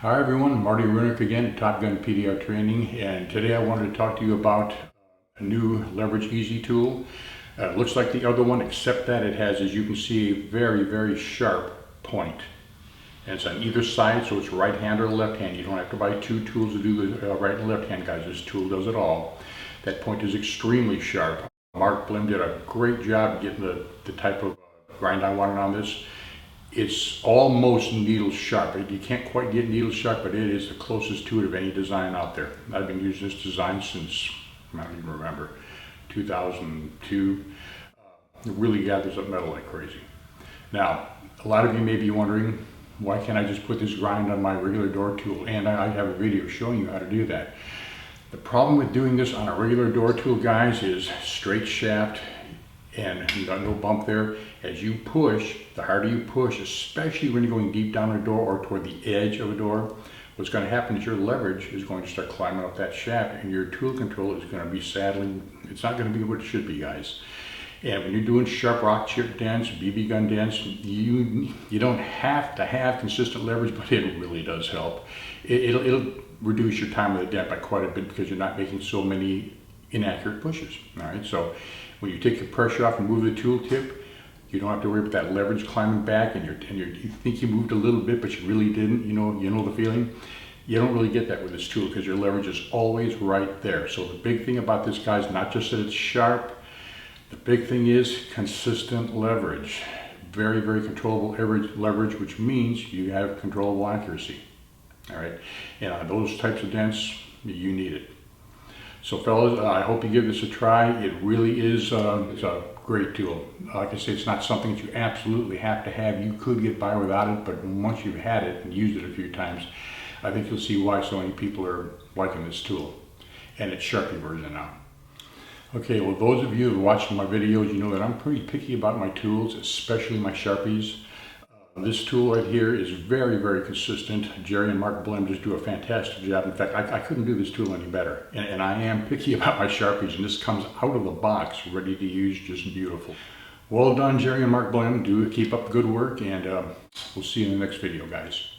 Hi everyone, Marty Runick again at Top Gun PDR Training, and today I wanted to talk to you about a new Leverage Easy tool. It looks like the other one, except that it has, as you can see, a very sharp point. And it's on either side, so it's right hand or left hand. You don't have to buy two tools to do the right and left hand, guys. This tool does it all. That point is extremely sharp. Mark Blim did a great job getting the type of grind I wanted on this. It's almost needle sharp. You can't quite get needle sharp, but it is the closest to it of any design out there. I've been using this design since, I don't even remember, 2002. It really gathers up metal like crazy. Now, a lot of you may be wondering, why can't I just put this grind on my regular door tool? And I have a video showing you how to do that. The problem with doing this on a regular door tool, guys, is straight shaft and you got no bump there. As you push, the harder you push, especially when you're going deep down a door or toward the edge of a door, what's going to happen is your leverage is going to start climbing up that shaft, and your tool control is going to be saddling. It's not going to be what it should be, guys. And when you're doing sharp rock chip dents, BB gun dents, you don't have to have consistent leverage, but it really does help. It'll reduce your time with the dent by quite a bit because you're not making so many inaccurate pushes. All right, so when you take the pressure off and move the tool tip, you don't have to worry about that leverage climbing back, and you think you moved a little bit, but you really didn't. You know the feeling. You don't really get that with this tool because your leverage is always right there. So the big thing about this, guys, not just that it's sharp. The big thing is consistent leverage. Very controllable leverage, which means you have controllable accuracy. All right, and on those types of dents, you need it. So fellas, I hope you give this a try. It really is it's a great tool. Like I say, it's not something that you absolutely have to have. You could get by without it, but once you've had it and used it a few times, I think you'll see why so many people are liking this tool. And it's Sharpie version now. Okay, well, those of you who are watching my videos, you know that I'm pretty picky about my tools, especially my Sharpies. This tool right here is very consistent. Jerry and Mark Blim just do a fantastic job. In fact, I couldn't do this tool any better. And I am picky about my Sharpies, and this comes out of the box, ready to use, just beautiful. Well done, Jerry and Mark Blim. Do keep up good work, and we'll see you in the next video, guys.